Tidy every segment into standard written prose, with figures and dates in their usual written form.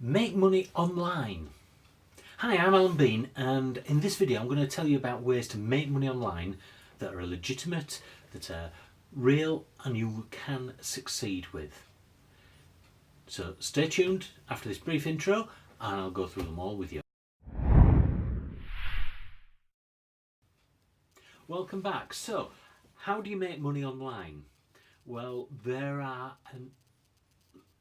Make money online. Hi, I'm Alan Bean, and in this video I'm going to tell you about ways to make money online that are legitimate, that are real, and you can succeed with. So stay tuned after this brief intro and I'll go through them all with you. Welcome back. So, how do you make money online? Well, there are a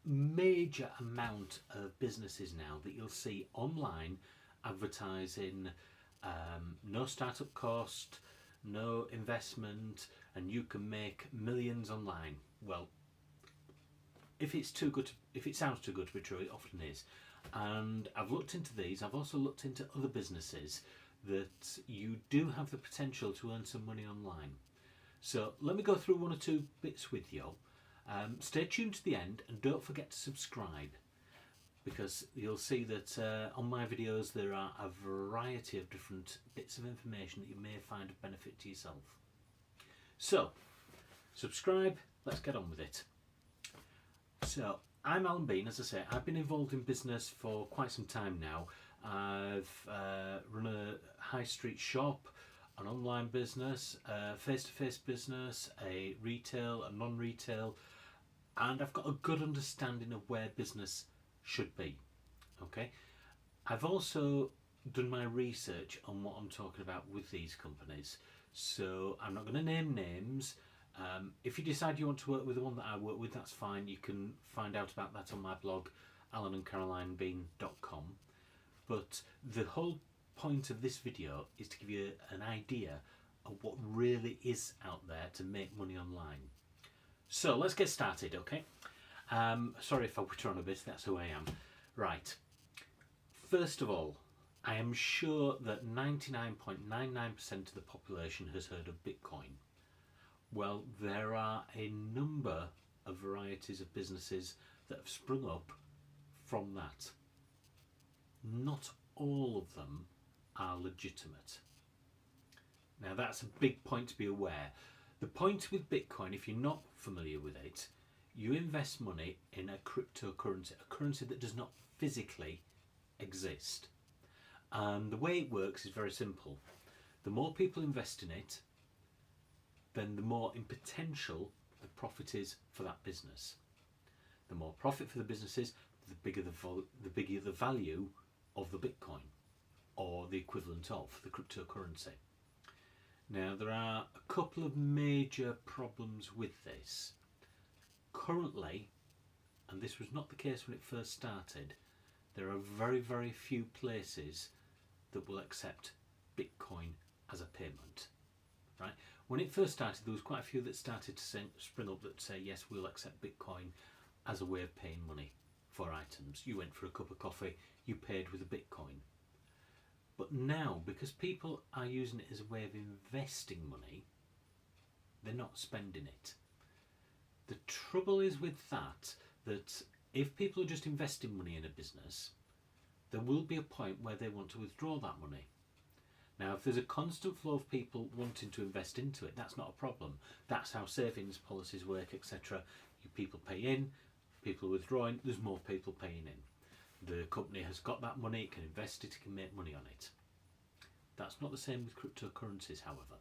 major amount of businesses now that you'll see online advertising no startup cost, no investment, and you can make millions online. Well, if it sounds too good to be true, it often is. And I've looked into these. I've also looked into other businesses that you do have the potential to earn some money online. So let me go through one or two bits with you. Stay tuned to the end and don't forget to subscribe, because you'll see that on my videos there are a variety of different bits of information that you may find of benefit to yourself. So, subscribe, let's get on with it. So, I'm Alan Bean. As I say, I've been involved in business for quite some time now. I've run a high street shop, an online business, a face-to-face business, a retail, a non-retail, and I've got a good understanding of where business should be. Okay, I've also done my research on what I'm talking about with these companies, so I'm not going to name names. If you decide you want to work with the one that I work with, that's fine. You can find out about that on my blog, alanandcarolinebean.com. But the whole point of this video is to give you an idea of what really is out there to make money online. So let's get started, okay? Sorry if I witter on a bit, that's who I am. Right, first of all, I am sure that 99.99% of the population has heard of Bitcoin. Well, there are a number of varieties of businesses that have sprung up from that. Not all of them are legitimate. Now that's a big point to be aware. The point with Bitcoin, if you're not familiar with it, you invest money in a cryptocurrency, a currency that does not physically exist. And the way it works is very simple. The more people invest in it, then the more in potential the profit is for that business. The more profit for the business is, the bigger the value of the Bitcoin, or the equivalent of the cryptocurrency. Now, there are a couple of major problems with this. Currently, and this was not the case when it first started, there are very, very few places that will accept Bitcoin as a payment. Right? When it first started, there was quite a few that started to spring up that say, yes, we'll accept Bitcoin as a way of paying money for items. You went for a cup of coffee, you paid with a Bitcoin. But now, because people are using it as a way of investing money, they're not spending it. The trouble is with that if people are just investing money in a business, there will be a point where they want to withdraw that money. Now, if there's a constant flow of people wanting to invest into it, that's not a problem. That's how savings policies work, etc. People pay in, people are withdrawing, there's more people paying in. The company has got that money, it can invest it, it can make money on it. That's not the same with cryptocurrencies, however.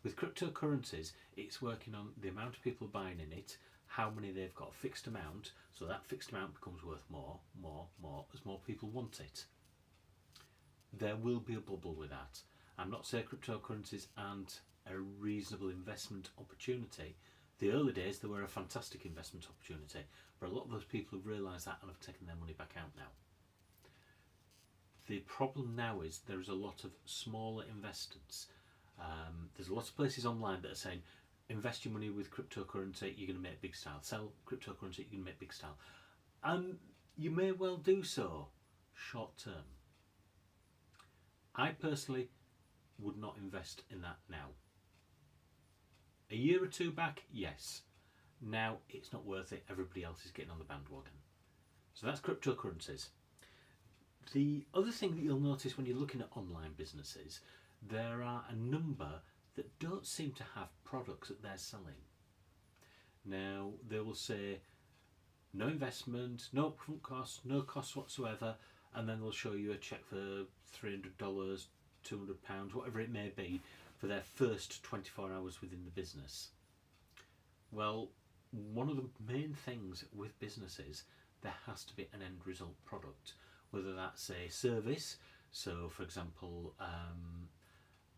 With cryptocurrencies, it's working on the amount of people buying in it, how many they've got, a fixed amount, so that fixed amount becomes worth more, as more people want it. There will be a bubble with that. I'm not saying cryptocurrencies aren't a reasonable investment opportunity. The early days, they were a fantastic investment opportunity, but a lot of those people have realised that and have taken their money back out now. The problem now is there is a lot of smaller investors. There's a lot of places online that are saying, invest your money with cryptocurrency, you're going to make big style. Sell cryptocurrency, you're going to make big style. And you may well do so short term. I personally would not invest in that now. A year or two back, yes. Now it's not worth it. Everybody else is getting on the bandwagon. So that's cryptocurrencies. The other thing that you'll notice when you're looking at online businesses, there are a number that don't seem to have products that they're selling. Now, they will say no investment, no upfront costs, no costs whatsoever, and then they'll show you a cheque for $300, £200, whatever it may be, for their first 24 hours within the business. Well, one of the main things with businesses, there has to be an end result product, whether that's a service. So for example,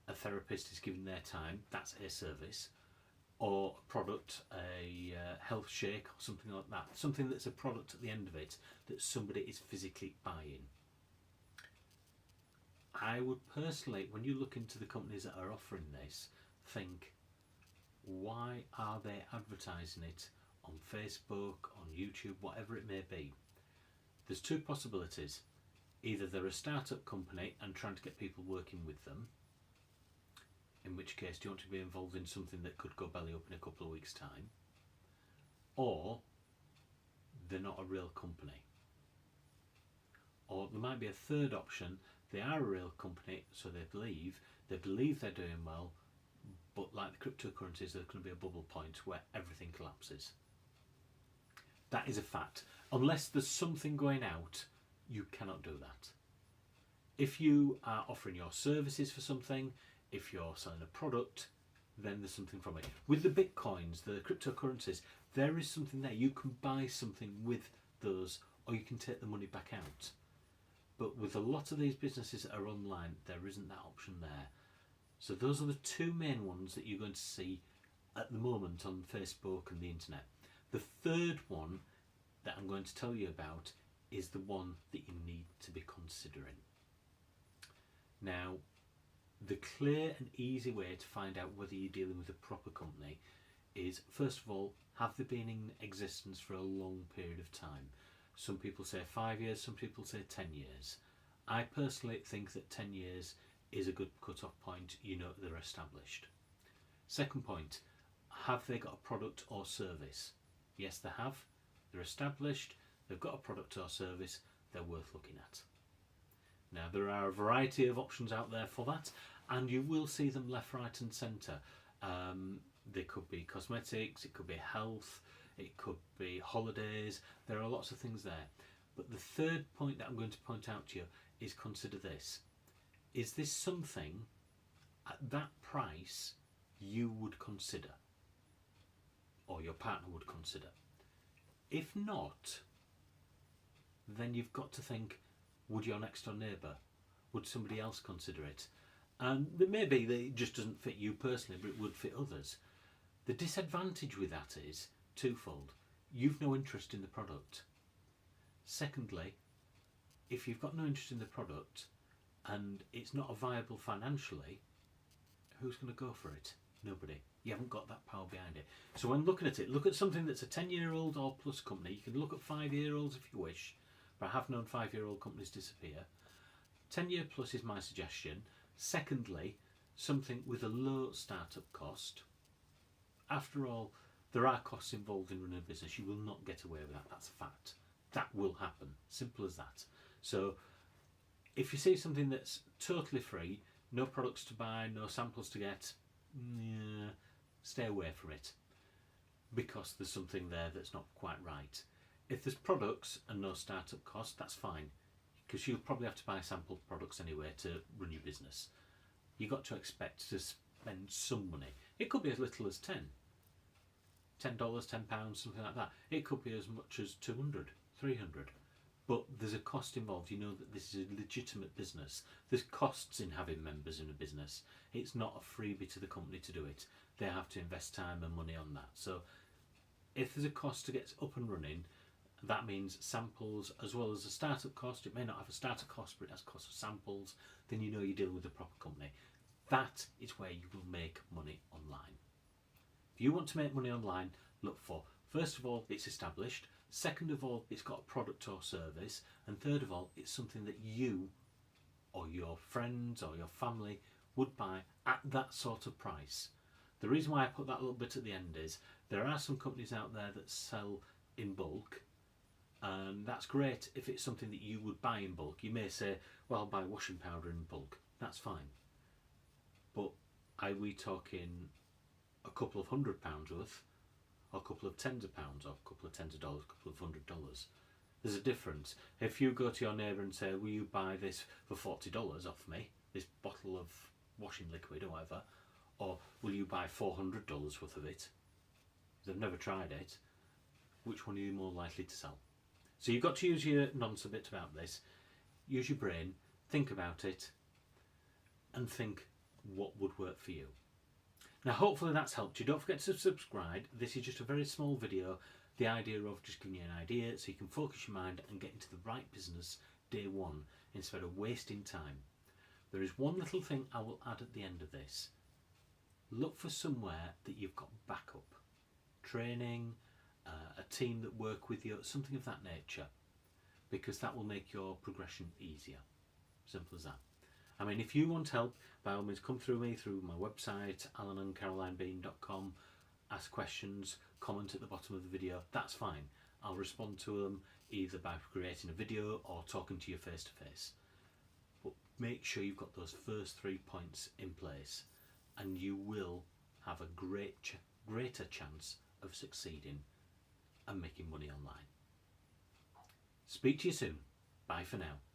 a therapist is giving their time, that's a service, or a product, a health shake or something like that, something that's a product at the end of it that somebody is physically buying. I would personally, when you look into the companies that are offering this, think, why are they advertising it on Facebook, on YouTube, whatever it may be? There's two possibilities. Either they're a startup company and trying to get people working with them, in which case do you want to be involved in something that could go belly up in a couple of weeks' time, or they're not a real company. Or there might be a third option, they are a real company, so they believe they're doing well, but like the cryptocurrencies, there's going to be a bubble point where everything collapses. That is a fact. Unless there's something going out, you cannot do that. If you are offering your services for something, if you're selling a product, then there's something from it. With the bitcoins, the cryptocurrencies, there is something there. You can buy something with those, or you can take the money back out. But with a lot of these businesses that are online, there isn't that option there. So those are the two main ones that you're going to see at the moment on Facebook and the internet. The third one that I'm going to tell you about is the one that you need to be considering. Now, the clear and easy way to find out whether you're dealing with a proper company is, first of all, have they been in existence for a long period of time? Some people say 5 years, some people say 10 years. I personally think that 10 years is a good cut-off point. You know they're established. Second point, have they got a product or service? Yes, they have. They're established. They've got a product or service. They're worth looking at. Now, there are a variety of options out there for that, and you will see them left, right and centre. They could be cosmetics, it could be health, it could be holidays. There are lots of things there. But the third point that I'm going to point out to you is, consider this. Is this something at that price you would consider, or your partner would consider? If not, then you've got to think, would your next door neighbour, would somebody else consider it? And maybe it just doesn't fit you personally, but it would fit others. The disadvantage with that is twofold. You've no interest in the product. Secondly, if you've got no interest in the product and it's not viable financially, who's going to go for it? Nobody. You haven't got that power behind it. So when looking at it, look at something that's a 10-year-old or plus company. You can look at 5-year-olds if you wish, but I have known 5-year-old companies disappear. 10-year plus is my suggestion. Secondly, something with a low startup cost. After all, there are costs involved in running a business. You will not get away with that. That's a fact. That will happen. Simple as that. So if you see something that's totally free, no products to buy, no samples to get, stay away from it, because there's something there that's not quite right. If there's products and no startup cost, that's fine, because you'll probably have to buy sample products anyway to run your business. You've got to expect to spend some money. It could be as little as $10, £10, something like that. It could be as much as 200, 300. But there's a cost involved. You know that this is a legitimate business. There's costs in having members in a business. It's not a freebie to the company to do it. They have to invest time and money on that. So if there's a cost to get up and running, that means samples as well as a startup cost. It may not have a startup cost, but it has cost of samples. Then you know you're dealing with a proper company. That is where you will make money online. If you want to make money online, look for, first of all, it's established. Second of all, it's got a product or service. And third of all, it's something that you or your friends or your family would buy at that sort of price. The reason why I put that little bit at the end is there are some companies out there that sell in bulk, and that's great if it's something that you would buy in bulk. You may say, well, I'll buy washing powder in bulk. That's fine. But are we talking a couple of £100 worth, or a couple of tens of pounds, or a couple of tens of dollars, a couple of $100. There's a difference. If you go to your neighbour and say, will you buy this for $40 off me, this bottle of washing liquid or whatever, or will you buy $400 worth of it? They've never tried it. Which one are you more likely to sell? So you've got to use your nonce a bit about this. Use your brain, think about it, and think what would work for you. Now hopefully that's helped you. Don't forget to subscribe. This is just a very small video. The idea of just giving you an idea so you can focus your mind and get into the right business day one instead of wasting time. There is one little thing I will add at the end of this. Look for somewhere that you've got backup. Training, a team that work with you, something of that nature, because that will make your progression easier. Simple as that. I mean, if you want help, by all means come through me, through my website, alanandcarolinebean.com, ask questions, comment at the bottom of the video, that's fine. I'll respond to them either by creating a video or talking to you face to face. But make sure you've got those first 3 points in place and you will have a greater chance of succeeding and making money online. Speak to you soon. Bye for now.